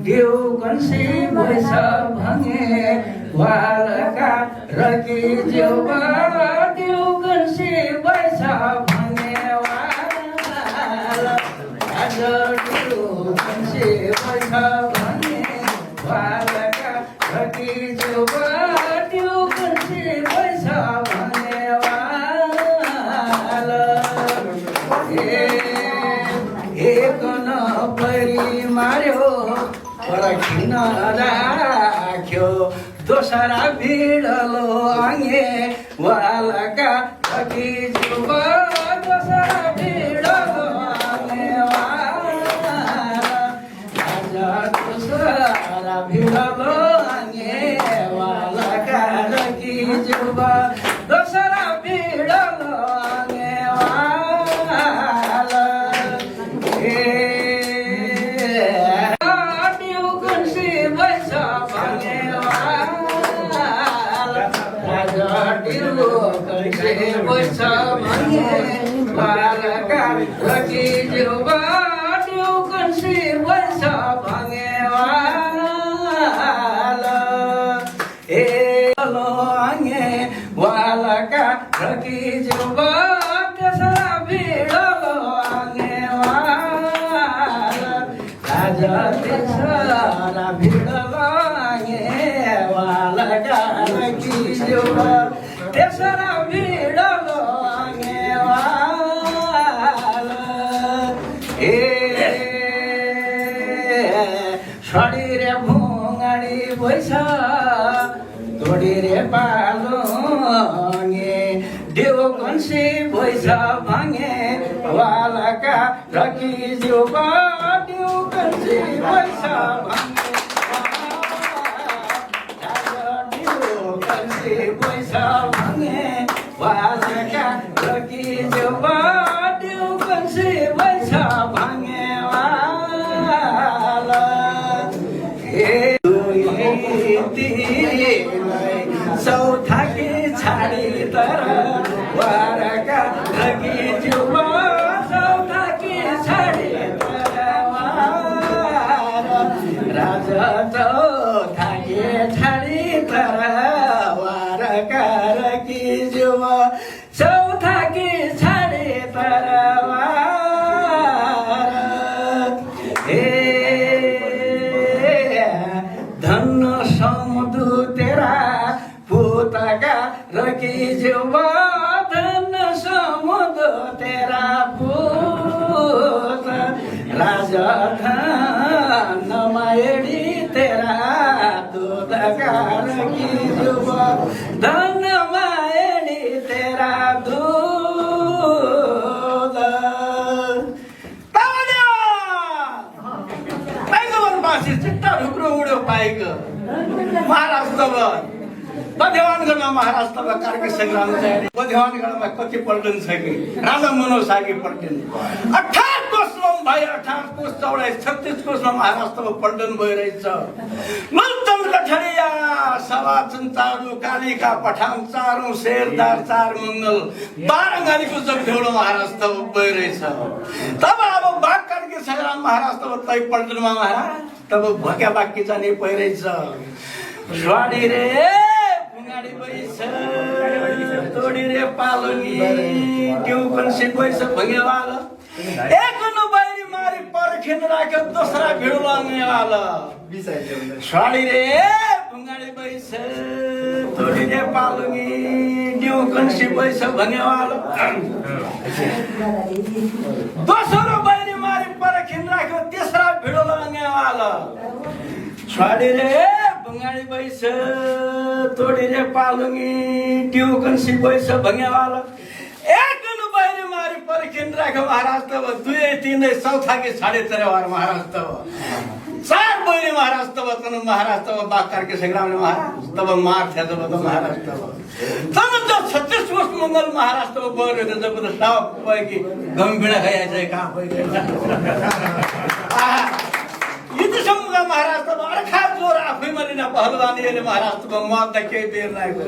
देव कन्सी भैस भङ्गे वालका रकी जेउबा देव कन्सी भैस भङ्गे वाल आज देव कन्सी भैस भङ्गे वालका रकी जेउबा देव कन्सी भैस भङ्गे वाल एक नपरी मार्यो परखिन राख्यो दोसरा भिडलो आङ्गे वालका रकी जेउबा दोसरा भिडलो आङ्गे वाल आज दोसरा भिडलो आङ्गे वालका रकी जेउबा दोसरा भिडलो आङ्गे वाल देव कन्सी भैस भङ्गे वाल आज देव कन्सी भैस भङ्गे वालका रकी जेउबा देव कन्सी भैस भङ्गे वाल लो आङ्गे वालका रकी जेउबा त्यसरा भिडलो आङ्गे वाल आज त्यसरा भिडलो आङ्गे वालका रकी जेउबा त्यसरा भिडलो आङ्गे वाल शरीरे भुङ्गाडी भैस तोडीरे पालुङ्गे देव कन्सी भैस भङ्गे वालका रकी जेउबा देव कन्सी भैस भङ्गे देव कन्सी भैस भङ्गे वालका रकी जेउबा देव कन्सी भैस भङ्गे वाल सौथाकी छाडी तर वारका रकी जेउबा सौथाकी छाडी तर वार राजा चौथाकी छाडी तर वारका रकी जेउबा सौथाकी छाडी तर वार धन समुदु तेरा पुतका रकी जेउबा धन समुदु तेरा पुत राजा धन मायडी तेरा दूधका रकी जेउबा धन मायडी तेरा दूध चिट्टा ढुक्रो उड्यो पाइको महाराष्ट्रभर बध्यवानगढमा महाराष्ट्रमा कार्के संग्राम चाहिँ बध्यवानगढमा कति पल्टन छ कि राजा मनोज सागी पल्टन 18 कोसमा भाइ 18 कोस चौडाइ 36 कोसमा महाराष्ट्रमा पल्टन भइरहेछ मल्तम लठडिया सभा चन्चारु कालिका पठान चारौं शेरदार चार मङ्गल 12 गाडीको जगढेउडो महाराष्ट्रमा भइरहेछ तब अब बाघ कार्के संग्राम महाराष्ट्रमा तै पल्टनमा महाराज तब भक्या बाक्की जाने भइरहेछ स्वाडी रे भुङ्गाडी भइछ तोडी रे पालुङ्गी देव कन्सी भइछ भङ्गे वाल एक नु बाहिरी मारी परखिन राख्यो दोस्रा भिडलो आङ्गे वाल स्वाडी रे भुङ्गाडी भइछ तोडी रे पालुङ्गी देव कन्सी भइछ भङ्गे वाल दोस्रो बाहिरी मारी परखिन राख्यो तेस्रा भिडलो आङ्गे वाल स्वाडी रे भुङ्गाडी भइछ तोडी रे पालुङ्गी देव कन्सी भइछ भङ्गे वाल एक नु बाहिरी मारी परखिन राख्यो महाराष्ट्र दुई तिनै चौथाकी छाडे तेरे वार महाराष्ट्र चार बहिनी महाराष्ट्र तनु महाराष्ट्र बाघ कार्के संग्रामले महाराज तब मार थियो जब त महाराष्ट्र तब जो 36 वर्ष मङ्गल महाराष्ट्र गयो जब त साव पैकी गम्बिडा खाइ चाहिँ कहाँ पैकी युद्धसम्मका महाराष्ट्रमा अर्खा जोर आफैमा लिन पहलवानीले महाराष्ट्रमा मत केही बेर लागेको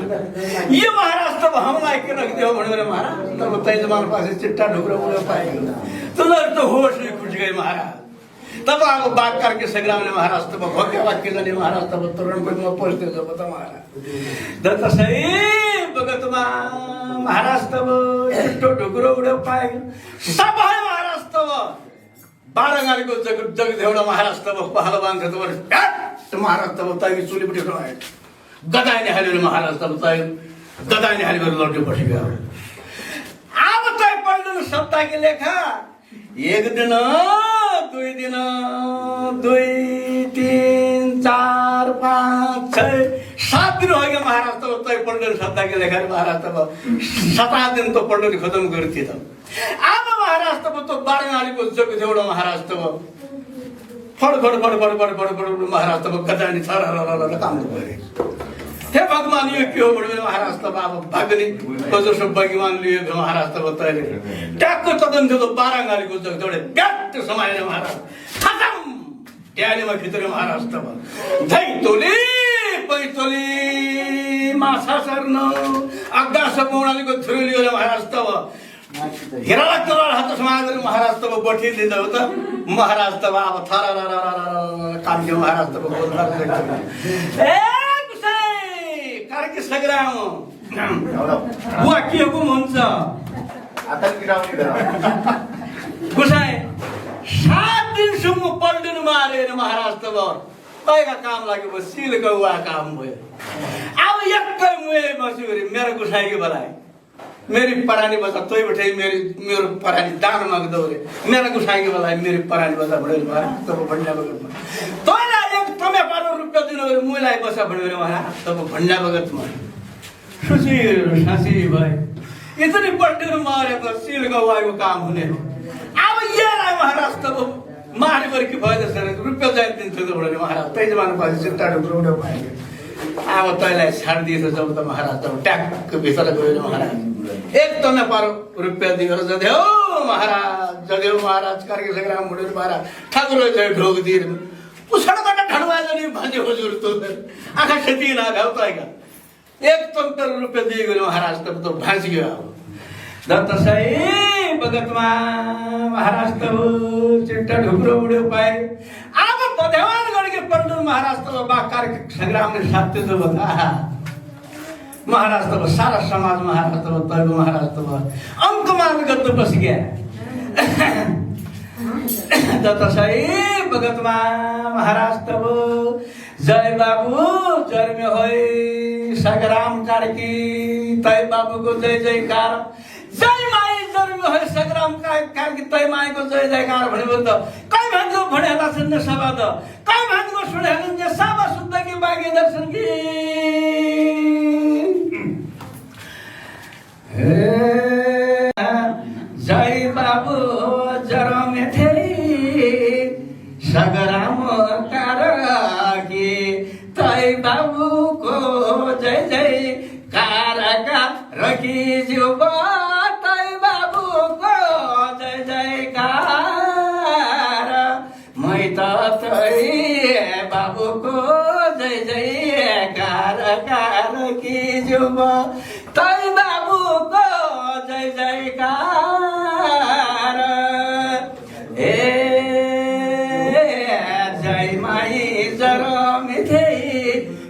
यो महाराष्ट्रमा हमलाई के राखिदियो भनेर महाराज तब तैजमान पासे चिट्टा ढुक्रो उडो पाइयो तुलर त होस नै खुश गए महाराज तब अब बाग करके संग्रामले महाराज तब भव्य वाक्य जाने महाराज तब तोरणपुरमा पोहोचते जब त महाराज दत्तसै भगतमा महाराज तब छिटो ढुकुरो उड्यो पाए सबै महाराज तब बारंगालीको जगदेवडा महाराज तब पहलवान छ तब महाराज तब ताई चुलीपट्टि उठाए गदाइने हालेर महाराज तब ताई गदाइने हालेर लड्यो बसेको अब ताई पढ्नु सप्ताहको लेखा एक दिन 2 दिन 2 3 4 5 6 7 दिन हो गया महाराज तब तय पल्टन सप्ताहको लेखा महाराज तब 7 दिन तो पल्टन खत्म गर्थे त अब महाराज तब तो बारंगालीको जगदेवडा महाराज तब फड महाराज तब गदानी छ काम गरे हे भगवान यो के हो भने महाराज तब अब भाग्ने जसो भगवान लियो महाराज तब तैले ट्याक्क तदन थियो बारंगालीको जगदेवडा ब्याट समाएर महाराज खतम ट्यालेमा भित्र महाराज तब धैतोली पैतोली माछा सर्न अग्गास पौडालीको थुरुलियो महाराज तब हिराला तोरा हात समाएर महाराज तब बठी दिँदा त महाराज तब अब थरा काम थियो महाराज तब बोल्दा ए कुसै कार्के सग्राम बुवा के हुकुम हुन्छ आता गिराउने बेला कुसै 7 दिनसम्म पल्टन मारेर महाराज तब तैका काम लाग्यो सिल गौवा काम भयो अब एकै मुए बस्यो मेरो गुसाइको बेलाय मेरी परानी बजा तोय बैठे मेरो परानी दान माग्दो रे मेरा गुसाइको बेला मेरी परानी बजा भनेर तब भन्या बगतमा तोयलाई एक तमे 15 रुपैयाँ दिनु रे मुलाई बसा भनेर वहाँ तब भन्या बगतमा सुसी सासी भाइ इतनी पल्टन मारे त सिल गवाको काम हुने अब येलाई महाराज तब मारे गरे कि भयो जसरी रुपैयाँ जान दिन्थ्यो त भनेर महाराज तै जमाना पछि चिन्ता ढुक्रो भयो अब तैलाई छाड दिएछ जब त महाराज तब ट्याक्क भित्र गयो महाराज एक तमे 15 रुपैयाँ दिएर जदेऊ महाराज कार्के संग्राम मुडेर महाराज ठाकुर जय ढोक दिएर पुछडबाट ढडवा जनी भन्जे हुजुर त आँखा खेती ना गाउ तैका एक तमे रुपैयाँ दिएको महाराज तब त भाँच गयो अब दत्तसै भगतमा महाराज तब चिट्टा ढुक्रो उड्यो पाए अब बधेवान गणके पल्टन महाराज तब बा कार्के संग्रामले साथ्य जब महाराज तब सारा समाज महाराज तब तैको महाराज तब अंकमान गत बस गया दत्तसै भगतमा महाराज तब जय बाबू जन्म होय संग्राम कार्की तै बाबूको जय जयकार जय माई जन्म होय संग्राम कार्की तै माईको जय जयकार भनेको त कै भान्जो भनेला छन् सभा त कै भान्जो सुनेलन जे सभा शुद्ध कि बागे दर्शन कि जय बाबू जरम थे संग्राम कारकी तै बाबू को जय जय कारका रखी जुब तै बाबू को जय जयकार मै त तै बाबू को जय जयकार कारकी जुब तै बाबू को जय जयकार ए जय माई जरम थे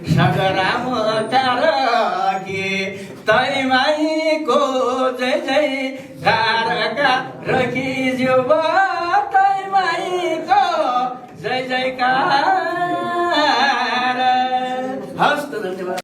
संग्राम कारकी तै माई को जय जयकार रखी जुब तै माई को जय जयकार हस्त धन्यवाद।